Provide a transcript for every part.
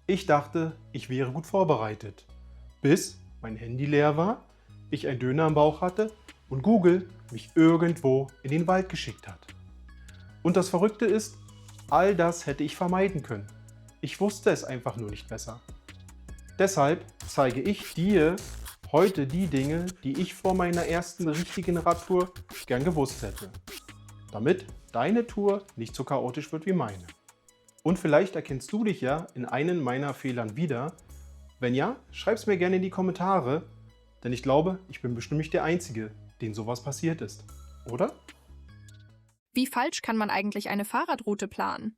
Ich dachte, ich wäre gut vorbereitet, bis mein Handy leer war, ich einen Döner im Bauch hatte und Google mich irgendwo in den Wald geschickt hat. Und das Verrückte ist, all das hätte ich vermeiden können. Ich wusste es einfach nur nicht besser. Deshalb zeige ich dir heute die Dinge, die ich vor meiner ersten richtigen Radtour gern gewusst hätte, damit deine Tour nicht so chaotisch wird wie meine. Und vielleicht erkennst du dich ja in einen meiner Fehlern wieder. Wenn ja, schreib es mir gerne in die Kommentare, denn ich glaube, ich bin bestimmt nicht der Einzige, dem sowas passiert ist, oder? Wie falsch kann man eigentlich eine Fahrradroute planen?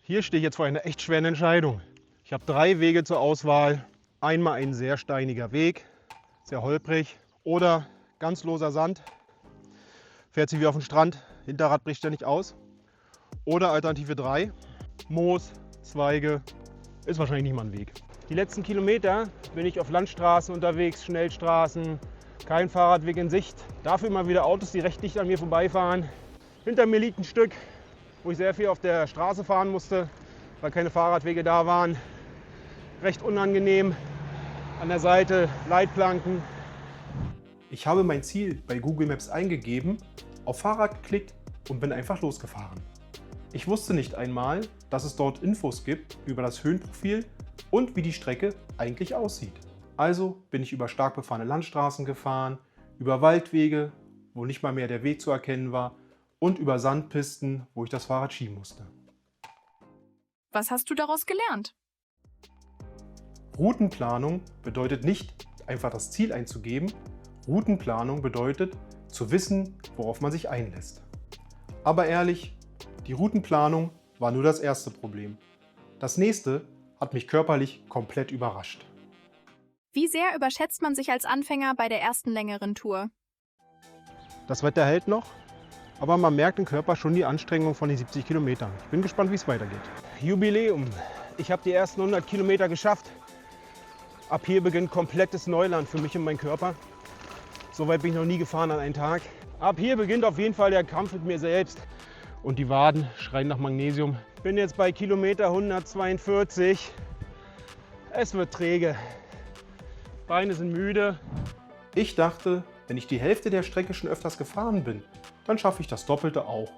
Hier stehe ich jetzt vor einer echt schweren Entscheidung. Ich habe 3 Wege zur Auswahl. Einmal ein sehr steiniger Weg, sehr holprig, oder ganz loser Sand, fährt sie wie auf den Strand, Hinterrad bricht ständig aus. Oder Alternative 3, Moos, Zweige, ist wahrscheinlich nicht mal ein Weg. Die letzten Kilometer bin ich auf Landstraßen unterwegs, Schnellstraßen, kein Fahrradweg in Sicht. Dafür immer wieder Autos, die recht dicht an mir vorbeifahren. Hinter mir liegt ein Stück, wo ich sehr viel auf der Straße fahren musste, weil keine Fahrradwege da waren. Recht unangenehm. An der Seite Leitplanken. Ich habe mein Ziel bei Google Maps eingegeben, auf Fahrrad geklickt und bin einfach losgefahren. Ich wusste nicht einmal, dass es dort Infos gibt über das Höhenprofil und wie die Strecke eigentlich aussieht. Also bin ich über stark befahrene Landstraßen gefahren, über Waldwege, wo nicht mal mehr der Weg zu erkennen war, und über Sandpisten, wo ich das Fahrrad schieben musste. Was hast du daraus gelernt? Routenplanung bedeutet nicht, einfach das Ziel einzugeben. Routenplanung bedeutet, zu wissen, worauf man sich einlässt. Aber ehrlich, die Routenplanung war nur das erste Problem. Das nächste hat mich körperlich komplett überrascht. Wie sehr überschätzt man sich als Anfänger bei der ersten längeren Tour? Das Wetter hält noch, aber man merkt im Körper schon die Anstrengung von den 70 Kilometern. Ich bin gespannt, wie es weitergeht. Jubiläum! Ich habe die ersten 100 Kilometer geschafft. Ab hier beginnt komplettes Neuland für mich und meinen Körper. So weit bin ich noch nie gefahren an einem Tag. Ab hier beginnt auf jeden Fall der Kampf mit mir selbst. Und die Waden schreien nach Magnesium. Ich bin jetzt bei Kilometer 142. Es wird träge. Beine sind müde. Ich dachte, wenn ich die Hälfte der Strecke schon öfters gefahren bin, dann schaffe ich das Doppelte auch.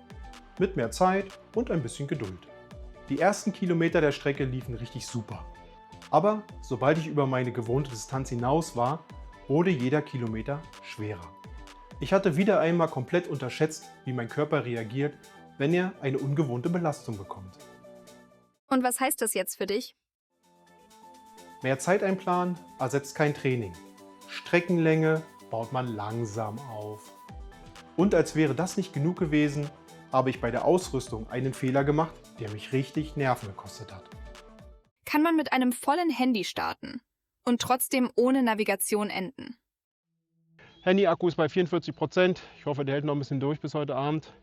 Mit mehr Zeit und ein bisschen Geduld. Die ersten Kilometer der Strecke liefen richtig super. Aber sobald ich über meine gewohnte Distanz hinaus war, wurde jeder Kilometer schwerer. Ich hatte wieder einmal komplett unterschätzt, wie mein Körper reagiert, wenn er eine ungewohnte Belastung bekommt. Und was heißt das jetzt für dich? Mehr Zeit einplanen ersetzt kein Training. Streckenlänge baut man langsam auf. Und als wäre das nicht genug gewesen, habe ich bei der Ausrüstung einen Fehler gemacht, der mich richtig Nerven gekostet hat. Kann man mit einem vollen Handy starten und trotzdem ohne Navigation enden? Handy-Akku ist bei 44%. Ich hoffe, der hält noch ein bisschen durch bis heute Abend.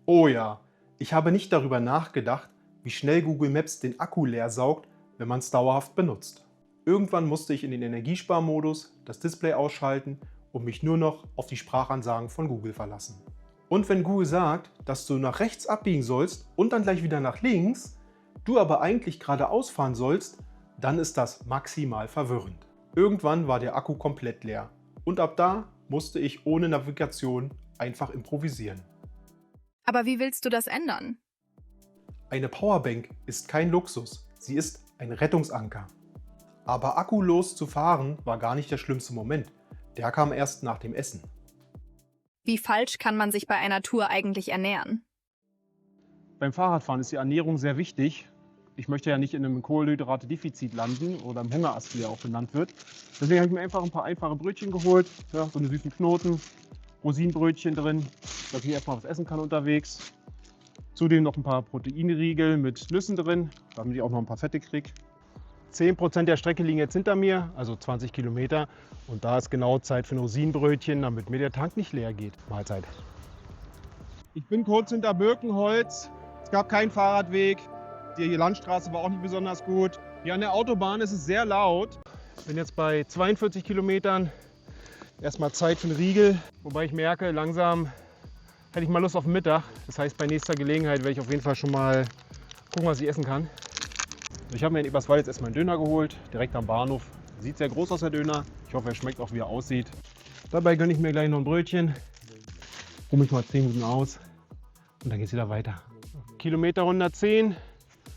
Oh ja, ich habe nicht darüber nachgedacht, wie schnell Google Maps den Akku leer saugt, wenn man es dauerhaft benutzt. Irgendwann musste ich in den Energiesparmodus das Display ausschalten und mich nur noch auf die Sprachansagen von Google verlassen. Und wenn Google sagt, dass du nach rechts abbiegen sollst und dann gleich wieder nach links, du aber eigentlich geradeaus fahren sollst, dann ist das maximal verwirrend. Irgendwann war der Akku komplett leer und ab da musste ich ohne Navigation einfach improvisieren. Aber wie willst du das ändern? Eine Powerbank ist kein Luxus, sie ist ein Rettungsanker. Aber akkulos zu fahren war gar nicht der schlimmste Moment, der kam erst nach dem Essen. Wie falsch kann man sich bei einer Tour eigentlich ernähren? Beim Fahrradfahren ist die Ernährung sehr wichtig. Ich möchte ja nicht in einem Kohlenhydrate-Defizit landen oder im Hungerast, wie er auch genannt wird. Deswegen habe ich mir einfach ein paar einfache Brötchen geholt. Ja, so eine süßen Knoten, Rosinenbrötchen drin, dass ich erstmal was essen kann unterwegs. Zudem noch ein paar Proteinriegel mit Nüssen drin, damit ich auch noch ein paar Fette kriege. 10% der Strecke liegen jetzt hinter mir, also 20 Kilometer. Und da ist genau Zeit für ein Rosinenbrötchen, damit mir der Tank nicht leer geht. Mahlzeit. Ich bin kurz hinter Birkenholz. Es gab keinen Fahrradweg. Die Landstraße war auch nicht besonders gut. Hier an der Autobahn ist es sehr laut. Ich bin jetzt bei 42 Kilometern. Erstmal Zeit für einen Riegel. Wobei ich merke, langsam hätte ich mal Lust auf den Mittag. Das heißt, bei nächster Gelegenheit werde ich auf jeden Fall schon mal gucken, was ich essen kann. Ich habe mir in Eberswalde jetzt erstmal einen Döner geholt, direkt am Bahnhof. Sieht sehr groß aus, der Döner. Ich hoffe, er schmeckt auch, wie er aussieht. Dabei gönne ich mir gleich noch ein Brötchen. Ruhe mich mal 10 Minuten aus und dann geht es wieder weiter. Kilometer 110.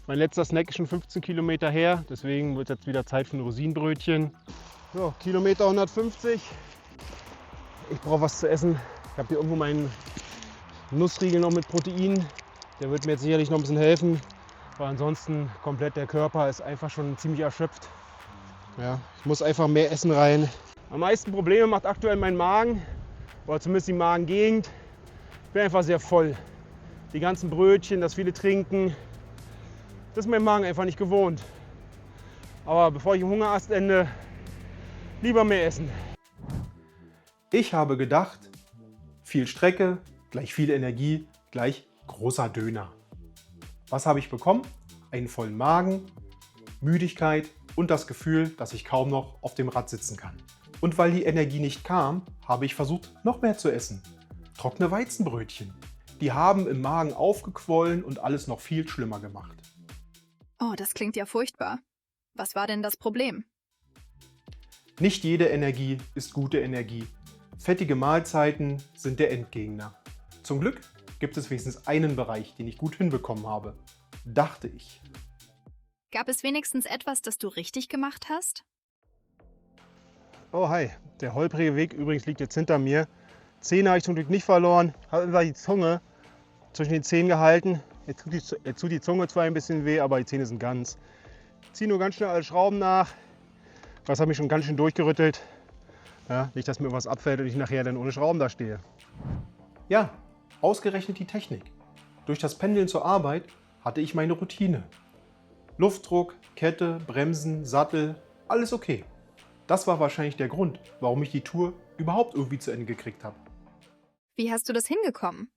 Mein letzter Snack ist schon 15 Kilometer her. Deswegen wird es jetzt wieder Zeit für ein Rosinenbrötchen. So, Kilometer 150. Ich brauche was zu essen. Ich habe hier irgendwo meinen Nussriegel noch mit Protein. Der wird mir jetzt sicherlich noch ein bisschen helfen. Weil ansonsten komplett der Körper ist einfach schon ziemlich erschöpft. Ja, ich muss einfach mehr Essen rein. Am meisten Probleme macht aktuell mein Magen. Oder zumindest die Magengegend. Ich bin einfach sehr voll. Die ganzen Brötchen, das viele Trinken. Das ist mein Magen einfach nicht gewohnt. Aber bevor ich im Hungerast ende, lieber mehr essen. Ich habe gedacht, viel Strecke, gleich viel Energie, gleich großer Döner. Was habe ich bekommen? Einen vollen Magen, Müdigkeit und das Gefühl, dass ich kaum noch auf dem Rad sitzen kann. Und weil die Energie nicht kam, habe ich versucht, noch mehr zu essen. Trockene Weizenbrötchen. Die haben im Magen aufgequollen und alles noch viel schlimmer gemacht. Oh, das klingt ja furchtbar. Was war denn das Problem? Nicht jede Energie ist gute Energie. Fettige Mahlzeiten sind der Endgegner. Zum Glück gibt es wenigstens einen Bereich, den ich gut hinbekommen habe. Dachte ich. Gab es wenigstens etwas, das du richtig gemacht hast? Oh hi, der holprige Weg übrigens liegt jetzt hinter mir. Zähne habe ich zum Glück nicht verloren. Habe einfach die Zunge zwischen den Zähnen gehalten. Jetzt tut die Zunge zwar ein bisschen weh, aber die Zähne sind ganz. Ich ziehe nur ganz schnell alle Schrauben nach. Das hat mich schon ganz schön durchgerüttelt. Ja, nicht, dass mir was abfällt und ich nachher dann ohne Schrauben da stehe. Ja, ausgerechnet die Technik. Durch das Pendeln zur Arbeit hatte ich meine Routine. Luftdruck, Kette, Bremsen, Sattel, alles okay. Das war wahrscheinlich der Grund, warum ich die Tour überhaupt irgendwie zu Ende gekriegt habe. Wie hast du das hingekommen?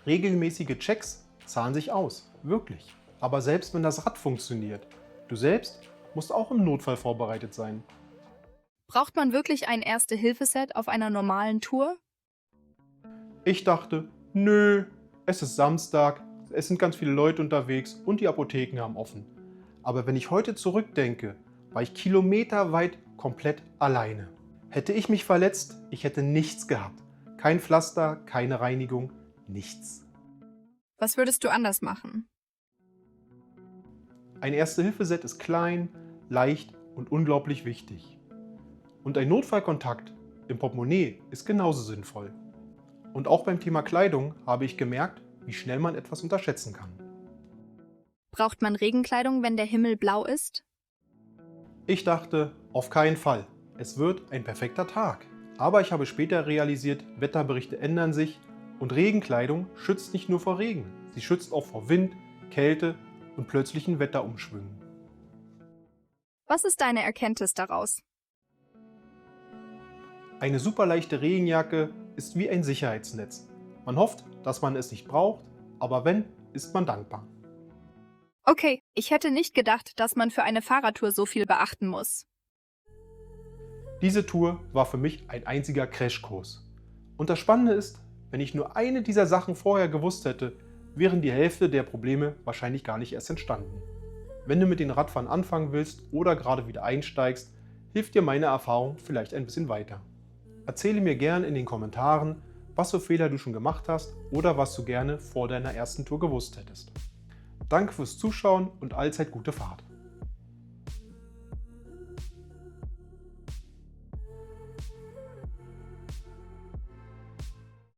Regelmäßige Checks zahlen sich aus, wirklich. Aber selbst wenn das Rad funktioniert, du selbst musst auch im Notfall vorbereitet sein. Braucht man wirklich ein Erste-Hilfe-Set auf einer normalen Tour? Ich dachte, nö, es ist Samstag, es sind ganz viele Leute unterwegs und die Apotheken haben offen. Aber wenn ich heute zurückdenke, war ich kilometerweit komplett alleine. Hätte ich mich verletzt, ich hätte nichts gehabt. Kein Pflaster, keine Reinigung, nichts. Was würdest du anders machen? Ein Erste-Hilfe-Set ist klein, leicht und unglaublich wichtig. Und ein Notfallkontakt im Portemonnaie ist genauso sinnvoll. Und auch beim Thema Kleidung habe ich gemerkt, wie schnell man etwas unterschätzen kann. Braucht man Regenkleidung, wenn der Himmel blau ist? Ich dachte, auf keinen Fall. Es wird ein perfekter Tag. Aber ich habe später realisiert, Wetterberichte ändern sich und Regenkleidung schützt nicht nur vor Regen. Sie schützt auch vor Wind, Kälte und plötzlichen Wetterumschwüngen. Was ist deine Erkenntnis daraus? Eine super leichte Regenjacke ist wie ein Sicherheitsnetz. Man hofft, dass man es nicht braucht, aber wenn, ist man dankbar. Okay, ich hätte nicht gedacht, dass man für eine Fahrradtour so viel beachten muss. Diese Tour war für mich ein einziger Crashkurs. Und das Spannende ist, wenn ich nur eine dieser Sachen vorher gewusst hätte, wären die Hälfte der Probleme wahrscheinlich gar nicht erst entstanden. Wenn du mit dem Radfahren anfangen willst oder gerade wieder einsteigst, hilft dir meine Erfahrung vielleicht ein bisschen weiter. Erzähle mir gerne in den Kommentaren, was für Fehler du schon gemacht hast oder was du gerne vor deiner ersten Tour gewusst hättest. Danke fürs Zuschauen und allzeit gute Fahrt.